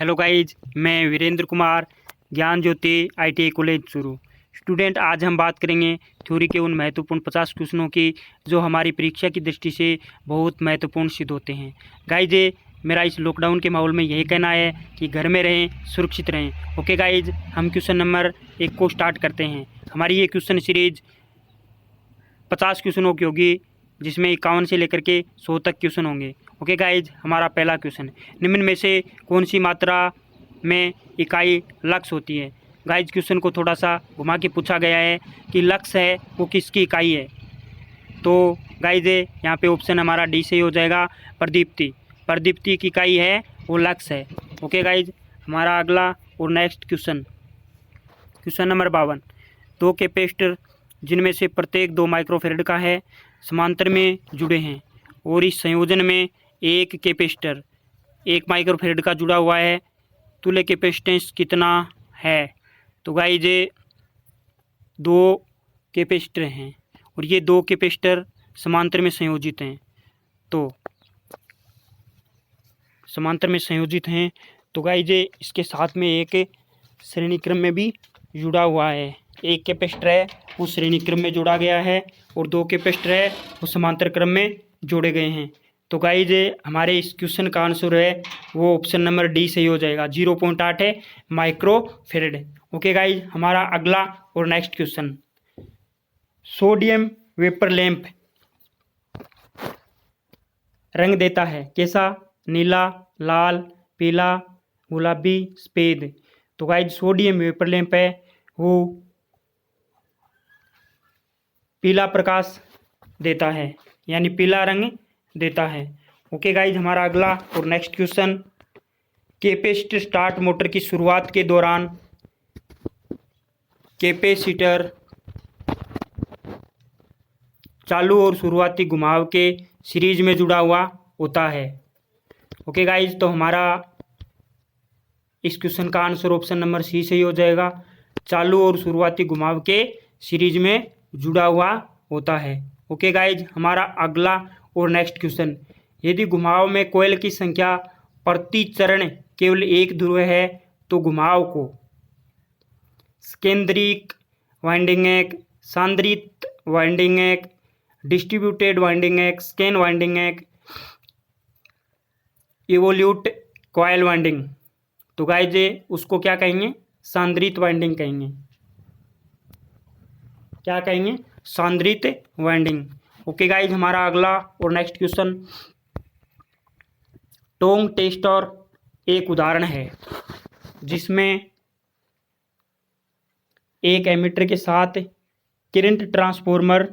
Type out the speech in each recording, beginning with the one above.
Hello guys, मैं वीरेंद्र कुमार, ज्ञान ज्योति ITI college Churu. Student, आज हम बात करेंगे थ्योरी के उन महत्वपूर्ण 50 क्वेश्चनों की जो हमारी परीक्षा की दृष्टि से बहुत महत्वपूर्ण सिद्ध होते हैं। गाइज, मेरा इस लॉकडाउन के माहौल में यही कहना है कि घर में रहें, सुरक्षित रहें। ओके गाइज, हम क्वेश्चन नंबर 1 को स्टार्ट करते हैं। हमारी ये क्वेश्चन सीरीज 50 क्वेश्चनों की होगी, जिसमें 51 से लेकर के 100 तक क्वेश्चन होंगे। ओके गाइज, हमारा पहला क्वेश्चन, निम्न में से कौन सी मात्रा में इकाई लक्स होती है। गाइज, क्वेश्चन को थोड़ा सा घुमा के पूछा गया है कि लक्स है वो किसकी इकाई है। तो गाइज, यहाँ पे ऑप्शन हमारा डी से ही हो जाएगा, प्रदीप्ति। प्रदीप्ति की इकाई है वो लक्स है। ओके गाइज, हमारा अगला और नेक्स्ट क्वेश्चन, क्वेश्चन नंबर 52, दो कैपेसिटर जिनमें से प्रत्येक 2 माइक्रोफेरेड का है समांतर में जुड़े हैं और इस संयोजन में एक कैपेसिटर 1 माइक्रोफेरेड का जुड़ा हुआ है, तुल्य कैपेसिटेंस कितना है। तो गाइज, 2 कैपेसिटर हैं और ये 2 कैपेसिटर समांतर में संयोजित हैं। तो समांतर में संयोजित हैं तो गाइज, इसके साथ में एक श्रेणी क्रम में भी जुड़ा हुआ है। एक कैपेसिटर है वो श्रेणी क्रम में जोड़ा गया है और 2 कैपेसिटर है वो समांतर क्रम में जोड़े गए हैं। तो गाइज, हमारे इस क्वेश्चन का आंसर है वो ऑप्शन नंबर डी सही हो जाएगा। 0.8 है माइक्रोफेरेड। ओके गाइज, हमारा अगला और next question, sodium vapour lamp रंग देता है कैसा, नीला, लाल, पीला, गुलाबी, सफेद। तो गाइज, सोडियम वेपर लैंप है वो पीला प्रकाश देता है, यानी पीला रंग देता है। ओके गाइज, हमारा अगला और next question, capacitor start motor की शुरुआत के दौरान कैपेसिटर चालू और शुरुआती घुमाव के सीरीज में जुड़ा हुआ होता है। ओके गाइज, तो हमारा इस क्वेश्चन का आंसर ऑप्शन नंबर सी सही हो जाएगा। चालू और शुरुआती घुमाव के सीरीज में जुड़ा हुआ होता है। ओके गाइज, हमारा अगला और नेक्स्ट क्वेश्चन, यदि घुमाव में कोयल की संख्या प्रति चरण केवल 1 ध्रुव है तो घुमाव को केंद्रिक वाइंडिंग एक, सांद्रित वाइंडिंग एक, डिस्ट्रीब्यूटेड वाइंडिंग एक, स्केन वाइंडिंग एक, इवोल्यूट कॉयल वाइंडिंग। तो गाइज, उसको क्या कहेंगे, सांद्रित वाइंडिंग कहेंगे। क्या कहेंगे, सांद्रित वाइंडिंग। ओके गाइज, हमारा अगला और नेक्स्ट क्वेश्चन, टोंग टेस्टर एक उदाहरण है जिसमें एक एमीटर के साथ करंट ट्रांसफॉर्मर,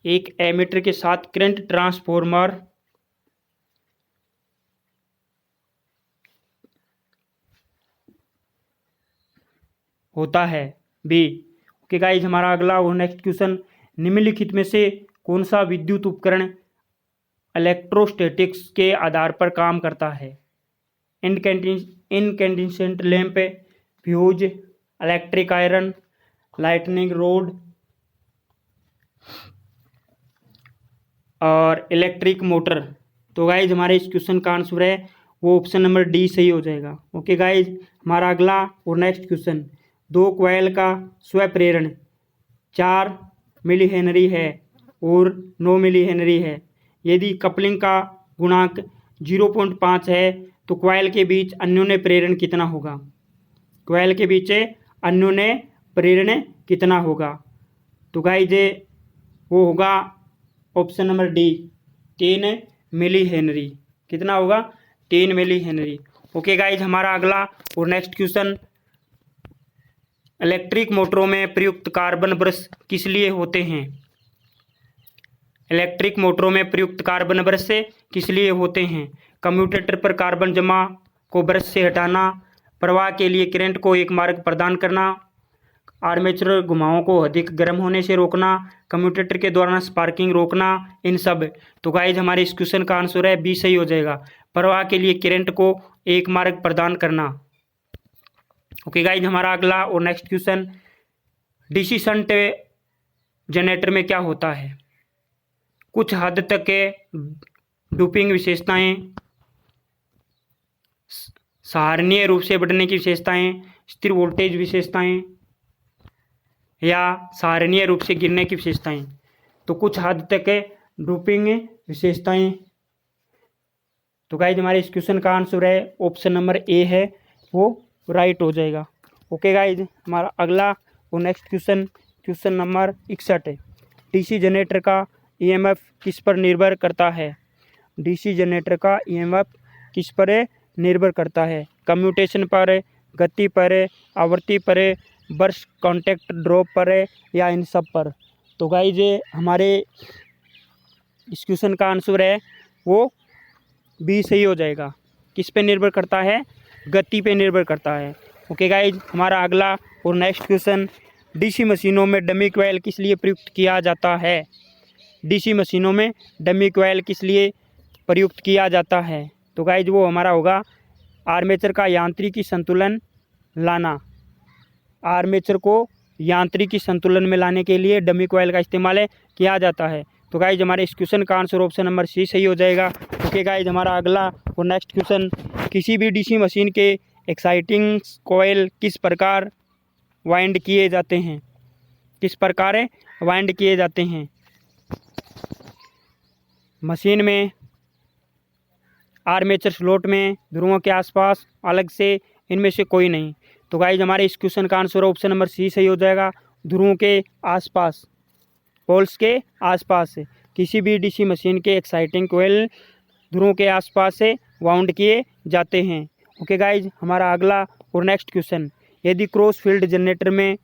एक एमीटर के साथ करंट ट्रांसफॉर्मर होता है बी। ओके गाइज, हमारा अगला और नेक्स्ट क्वेश्चन, निम्नलिखित में से कौन सा विद्युत उपकरण इलेक्ट्रोस्टैटिक्स के आधार पर काम करता है। Incandescent lamp, fuse, electric iron, lightning road और इलेक्ट्रिक मोटर। तो गाइज, हमारे इस क्वेश्चन का आंसर है वो ऑप्शन नंबर डी सही हो जाएगा। ओके गाइज, हमारा अगला और नेक्स्ट क्वेश्चन, 2 कॉइल का स्वप्रेरण 4 मिली हेनरी है और 9 मिली हेनरी है। यदि कपलिंग का गुणांक 0.5 है तो कॉइल के बीच अन्योन्य प्रेरण कितना होगा। कॉइल के बीच अन्योन्य प्रेरण कितना होगा। तो गाइज, वो होगा option number D, 3 milli henry. कितना होगा, 3 मिली हेनरी। ओके गाइज, हमारा अगला और नेक्स्ट क्वेश्चन, इलेक्ट्रिक मोटरों में प्रयुक्त कार्बन ब्रश किस लिए होते हैं। इलेक्ट्रिक मोटरों में प्रयुक्त कार्बन ब्रश से किस लिए होते हैं। कम्यूटेटर पर कार्बन जमा को ब्रश से हटाना, प्रवाह के लिए करंट को एक मार्ग प्रदान करना, आर्मेचर घुमावों को अधिक गर्म होने से रोकना, कम्यूटेटर के दौरान स्पार्किंग रोकना, इन सब। तो गाइज, हमारे इस क्वेश्चन का आंसर है बी सही हो जाएगा, प्रवाह के लिए करंट को एक मार्ग प्रदान करना। ओके गाइज, हमारा अगला और next question, DC shunt generator में क्या होता है। कुछ हद तक डूपिंग विशेषताएं, सराहनीय रूप से बढ़ने की विशेषताएं, स्थिर वोल्टेज विशेषताएं या सराहनीय रूप से गिरने की विशेषताएं। तो कुछ हद तक डूपिंग विशेषताएं। तो गाइज हमारे इस क्वेश्चन का आंसर है ऑप्शन नंबर ए है, वो राइट हो जाएगा। ओके गाइज, हमारा अगला और नेक्स्ट क्वेश्चन नंबर 61 है। डीसी जनरेटर का ईएमएफ किस पर निर्भर करता है? डीसी जनरेटर का ईएमएफ किस पर निर्भर करता है? कम्यूटेशन पर, गति पर, आवृत्ति पर, बर्स्ट कॉन्टैक्ट ड्रॉप पर या इन सब पर? तो गाइज हमारे इस क्वेश्चन का आंसर है वो बी सही हो जाएगा। किस पे निर्भर करता है? गति पे निर्भर करता है। ओके गाइज, हमारा अगला और नेक्स्ट क्वेश्चन, डीसी मशीनों में डमी कॉइल किस लिए प्रयुक्त किया जाता है? डीसी मशीनों में डमी कॉइल किस लिए प्रयुक्त किया जाता है? तो गाइज वो हमारा होगा आर्मेचर का यांत्रिकी संतुलन लाना। आर्मेचर को यांत्रिकी संतुलन में लाने के लिए डमी कॉइल का इस्तेमाल किया जाता है। तो गाइज हमारे इस क्वेश्चन का आंसर ऑप्शन नंबर सी सही हो जाएगा। ओके गाइज, हमारा अगला और नेक्स्ट क्वेश्चन, किसी भी डीसी मशीन के एक्साइटिंग कॉइल किस प्रकार वाइंड किए जाते हैं? किस प्रकार वाइंड किए जाते हैं? मशीन में, आर्मेचर स्लॉट में, ध्रुवों के आसपास, अलग से, इनमें से कोई नहीं। तो गाइज हमारे इस क्वेश्चन का आंसर ऑप्शन नंबर सी सही हो जाएगा, ध्रुवों के आसपास, पोल्स के आसपास से किसी भी डीसी मशीन के एक्साइटिंग कॉइल ध्रुवों के आसपास से वाउंड किए जाते हैं। ओके गाइज, हमारा अगला और नेक्स्ट क्वेश्चन, यदि क्रॉस फील्ड जनरेटर में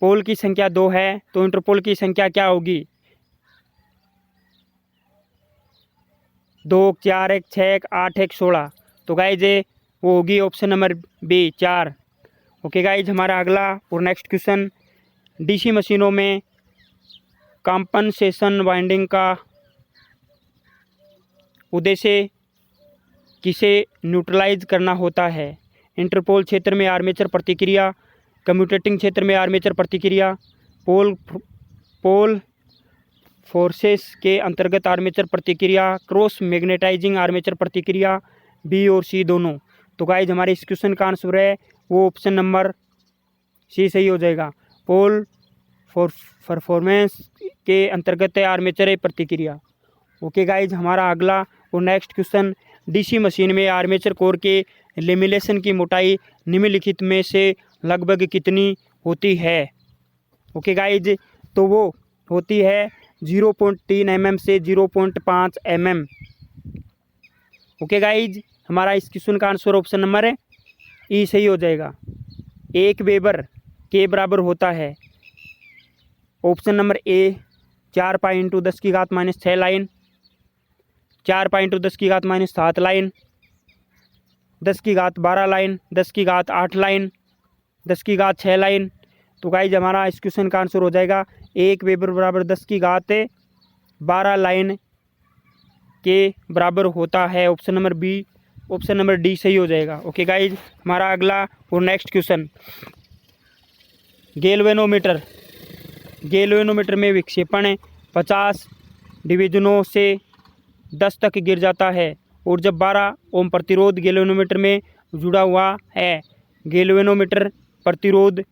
पोल की संख्या 2 है तो इंटरपोल की संख्या क्या होगी? 2, 4, 1, 6, 1, 8, 1, 16। तो गाइज वो होगी option number B 4। Okay guys, हमारा अगला और नेक्स्ट क्वेश्चन, डीसी मशीनों में कॉम्पनसेशन वाइंडिंग का उद्देश्य किसे न्यूट्रलाइज करना होता है? इंटरपोल क्षेत्र में आर्मेचर प्रतिक्रिया, कम्यूटेटिंग क्षेत्र में आर्मेचर प्रतिक्रिया, पोल फोर्सेस के अंतर्गत आर्मेचर प्रतिक्रिया, क्रॉस मैग्नेटाइजिंग आर्मेचर प्रतिक्रिया, बी और सी दोनों। तो गाइज हमारे इस क्वेश्चन का आंसर है वो ऑप्शन नंबर सी सही हो जाएगा, पोल परफॉर्मेंस के अंतर्गत है आर्मेचर प्रतिक्रिया। ओके गाइज, हमारा अगला और नेक्स्ट क्वेश्चन, डीसी मशीन में आर्मेचर कोर के लेमिनेशन की मोटाई निम्नलिखित में से लगभग कितनी होती है? ओके गाइज, तो वो होती है 0.3 mm से 0.5 mm। ओके गाइज, हमारा इस क्वेश्चन का आंसर ऑप्शन नंबर है ई सही हो जाएगा। 1 वेबर के बराबर होता है ऑप्शन नंबर ए 4 पाई × 10⁻⁶ लाइन, 4 पाई × 10⁻⁷ लाइन, 10⁻12 लाइन, 10⁻8 लाइन, 10⁻6 लाइन। तो गाइज हमारा इस क्वेश्चन का आंसर हो जाएगा 1 वेबर बराबर 10⁻12 लाइन के बराबर होता है। Option number B, option number D सही हो जाएगा। ओके गाइज, हमारा अगला और नेक्स्ट क्वेश्चन, गैल्वेनोमीटर। गैल्वेनोमीटर में विक्षेपण 50 डिवीजनों से 10 तक गिर जाता है और जब 12 ओम प्रतिरोध गैल्वेनोमीटर में जुड़ा हुआ है, गैल्वेनोमीटर प्रतिरोध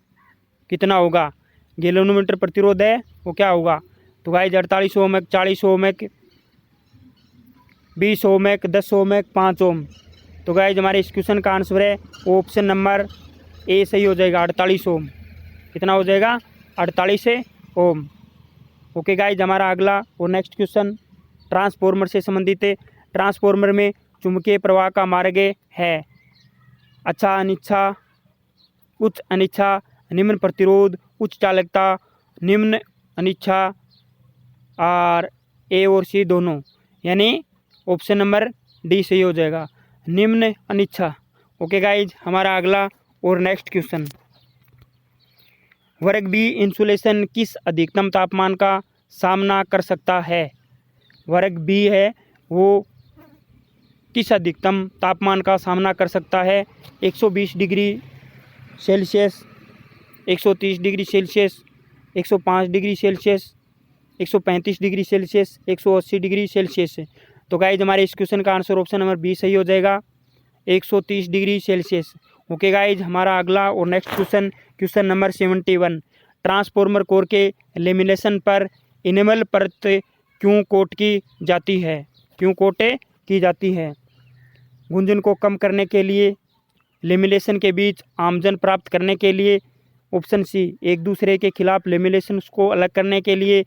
कितना होगा? गैल्वेनोमीटर प्रतिरोध है वो क्या होगा? तो गाइज 48 ओम, 40 ओम, 20 ओम, 10 ओम, 5 ओम। तो गाइज हमारे इस क्वेश्चन का आंसर है ऑप्शन नंबर ए सही हो जाएगा, 48 ओम। कितना हो जाएगा? 48 ओम। ओके गाइज, हमारा अगला और नेक्स्ट क्वेश्चन ट्रांसफॉर्मर से संबंधित है। ट्रांसफॉर्मर में चुंबकीय प्रवाह का मार्ग है अच्छा, अनिच्छा, उच्च अनिच्छा, निम्न प्रतिरोध, उच्च चालकता, निम्न अनिच्छा, और ए और सी दोनों, यानी ऑप्शन नंबर डी सही हो जाएगा, निम्न अनिच्छा। ओके गाइज, हमारा अगला और नेक्स्ट क्वेश्चन, वर्ग बी इंसुलेशन किस अधिकतम तापमान का सामना कर सकता है? वर्ग बी है वो किस अधिकतम तापमान का सामना कर सकता है? 120 degree Celsius, 130 degree Celsius, 105 degree Celsius, 135 degree Celsius 180 degree Celsius है। तो गाइज हमारे इस क्वेश्चन का आंसर ऑप्शन नंबर बी सही हो जाएगा, 130 डिग्री सेल्सियस। ओके गाइज, हमारा अगला और next question number 71, transformer core के लेमिनेशन पर इनेमल परत क्यों कोट की जाती है? क्यों कोट की जाती है? गुंजन को कम करने के लिए, लेमिनेशन के बीच आमजन प्राप्त करने के लिए, ऑप्शन सी एक दूसरे के खिलाफ लेमिनेशन को अलग करने के लिए,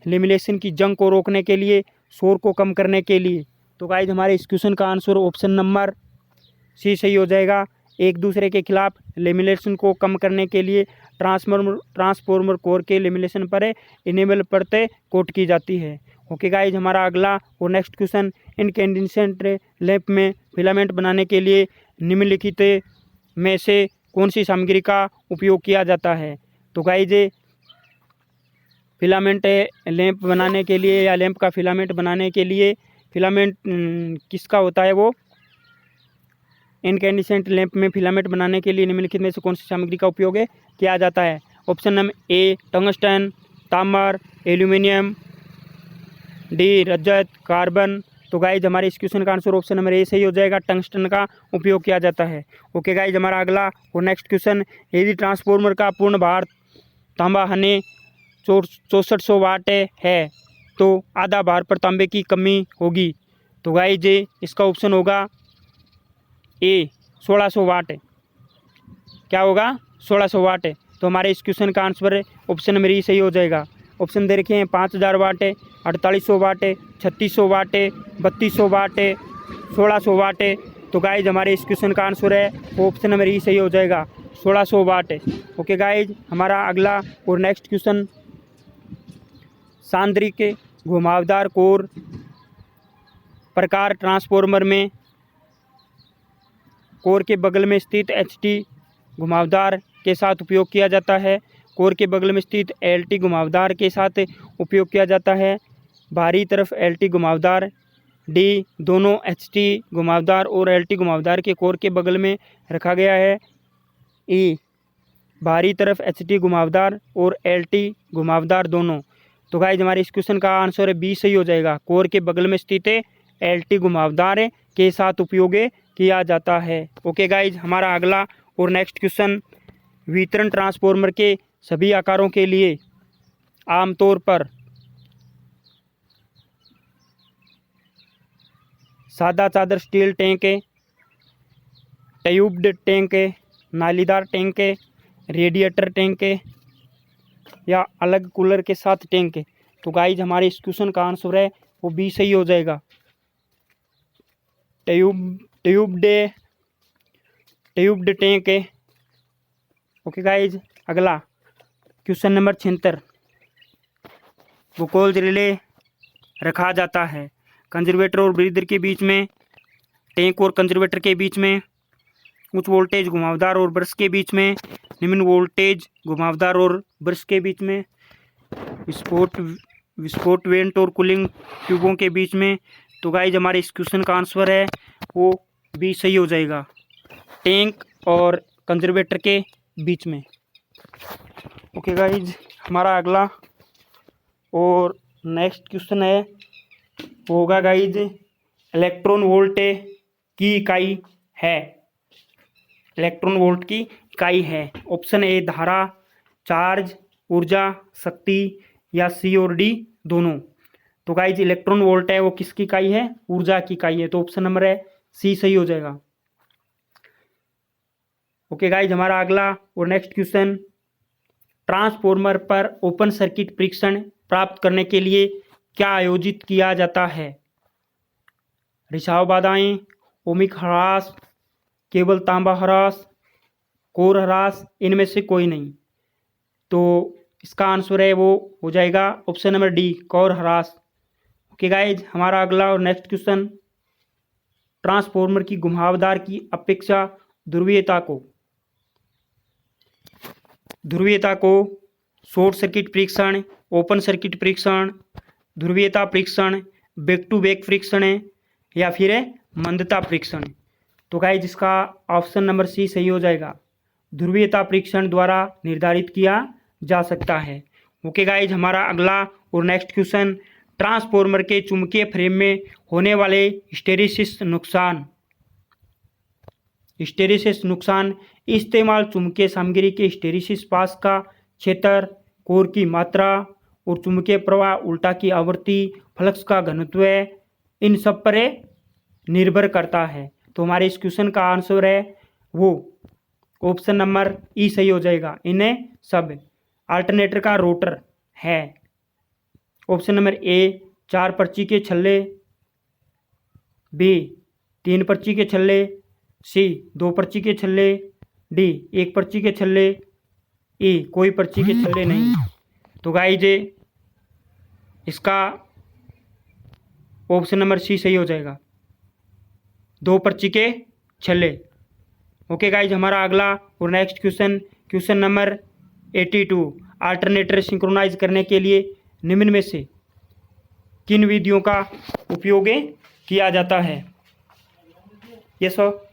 लेमिनेशन की जंग को रोकने के लिए, शोर को कम करने के लिए। तो गाइज हमारे इस क्वेश्चन का आंसर ऑप्शन नंबर सी सही हो जाएगा, एक दूसरे के खिलाफ लेमिनेशन को कम करने के लिए ट्रांसफॉर्मर कोर के लेमिनेशन पर इनेबल परतें कोट की जाती है। ओके गाइज, हमारा अगला और नेक्स्ट क्वेश्चन, इनकैंडिसेंट लैंप में फिलामेंट बनाने के लिए निम्नलिखित में से कौन सी सामग्री का उपयोग किया जाता है? तो गाइज फिलामेंट लैंप बनाने के लिए या लैंप का फिलामेंट बनाने के लिए फिलामेंट किसका होता है? वो इनकैंडिसेंट लैंप में फिलामेंट बनाने के लिए निम्नलिखित में से कौन सी सामग्री का उपयोग किया जाता है? ऑप्शन नंबर ए टंगस्टन, तांबर, एल्यूमिनियम, डी रजत, कार्बन। तो गाइज हमारे इस क्वेश्चन का आंसर ऑप्शन नंबर ए सही हो जाएगा, टंगस्टन का उपयोग किया जाता है। ओके गाइज, हमारा अगला और नेक्स्ट क्वेश्चन, यदि ट्रांसफॉर्मर का पूर्ण भार तांबा हने 6400 वाट है तो आधा भार पर तांबे की कमी होगी। तो गाइज इसका ऑप्शन होगा ए 1600 वाट। क्या होगा? 1600 वाट। तो हमारे इस क्वेश्चन का आंसर ऑप्शन नंबर ई सही हो जाएगा। ऑप्शन दे रखे हैं 5000 वाट, 4800 वाट, 3600 वाट, 3200 वाट, 1600 वाट। तो गाइज हमारे इस क्वेश्चन का आंसर है वो ऑप्शन नंबर ई सही हो जाएगा, 1600 वाट। ओके गाइज, हमारा अगला और नेक्स्ट क्वेश्चन, सांद्रिक घुमावदार कोर प्रकार ट्रांसफॉर्मर में कोर के बगल में स्थित एचटी घुमावदार के साथ उपयोग किया जाता है, कोर के बगल में स्थित एलटी घुमावदार के साथ उपयोग किया जाता है, बाहरी तरफ एलटी घुमावदार, डी दोनों एचटी घुमावदार और एलटी घुमावदार के कोर के बगल में रखा गया है, ई बाहरी तरफ एचटी घुमावदार और एलटी घुमावदार दोनों। तो गाइज हमारे इस क्वेश्चन का आंसर है बी सही हो जाएगा, कोर के बगल में स्थित एलटी घुमावदार के साथ उपयोग किया जाता है। ओके गाइज, हमारा अगला और नेक्स्ट क्वेश्चन, वितरण ट्रांसफॉर्मर के सभी आकारों के लिए आमतौर पर सादा चादर स्टील टैंक, ट्यूब्ड टैंक, नालीदार टैंक, रेडिएटर टैंक या अलग कूलर के साथ टैंक। तो गाइज हमारे इस क्वेश्चन का आंसर है वो बी सही हो जाएगा, ट्यूब्ड टैंक। ओके गाइज, अगला क्वेश्चन नंबर 76, ग्लूकोज रिले रखा जाता है कंजर्वेटर और ब्रीदर के बीच में, टैंक और कंजर्वेटर के बीच में, उच्च वोल्टेज घुमावदार और ब्रश के बीच में, निम्न वोल्टेज घुमावदार और ब्रश के बीच में, विस्फोट वेंट और कूलिंग ट्यूबों के बीच में। तो गाइज हमारे इस क्वेश्चन का आंसर है वो बी सही हो जाएगा, टैंक और कंजर्वेटर के बीच में। ओके गाइज, हमारा अगला और नेक्स्ट क्वेश्चन है वो होगा गाइज, इलेक्ट्रॉन वोल्ट की इकाई है, इलेक्ट्रॉन वोल्ट की इकाई है। ऑप्शन ए धारा, चार्ज, ऊर्जा, शक्ति या सी और डी दोनों। तो गाइज इलेक्ट्रॉन वोल्ट है वो किसकी इकाई है? ऊर्जा की इकाई है। तो ऑप्शन नंबर है सी सही हो जाएगा। ओके गाइज, हमारा अगला और नेक्स्ट क्वेश्चन, ट्रांसफॉर्मर पर ओपन सर्किट परीक्षण प्राप्त करने के लिए क्या आयोजित किया जाता है? रिसाव बाधाएं, ओमिक ह्रास, केवल तांबा ह्रास, कोर ह्रास, इनमें से कोई नहीं। तो इसका आंसर है वो हो जाएगा ऑप्शन नंबर डी, कोर ह्रास। ओके गाइज, हमारा अगला और नेक्स्ट क्वेश्चन, ट्रांसफॉर्मर की घुमावदार की अपेक्षा ध्रुवीयता को शॉर्ट सर्किट परीक्षण, ओपन सर्किट परीक्षण, ध्रुवीयता परीक्षण, बैक टू बैक परीक्षण या फिर मंदता परीक्षण। तो गाइज इसका ऑप्शन नंबर सी सही हो जाएगा, ध्रुवीयता परीक्षण द्वारा निर्धारित किया जा सकता है। ओके गाइज, हमारा अगला और नेक्स्ट क्वेश्चन, ट्रांसफॉर्मर के चुंबकीय फ्रेम में होने वाले हिस्टैरिसीस नुकसान। हिस्टैरिसीस नुकसान, इस्तेमाल चुंबकीय सामग्री के हिस्टैरिसीस पास का क्षेत्र, कोर की मात्रा और चुंबकीय प्रवाह उल्टा की आवृत्ति, फ्लक्स का घनत्व, इन सब पर निर्भर करता है। तो हमारे इस क्वेश्चन का आंसर है वो ऑप्शन नंबर ई सही हो जाएगा। इन्हें सब अल्टरनेटर का रोटर है। ऑप्शन नंबर ए 4 पर्ची के छल्ले, बी 3 पर्ची के छल्ले, सी 2 पर्ची के छल्ले, डी 1 पर्ची के छल्ले, ई कोई पर्ची के छल्ले नहीं। तो गाइज इसका ऑप्शन नंबर सी सही हो जाएगा, 2 पर्ची के छल्ले। ओके गाइज, हमारा अगला और next question, question number 82, alternator synchronise करने के लिए निम्न में से किन विधियों का उपयोग किया जाता है। Yes sir.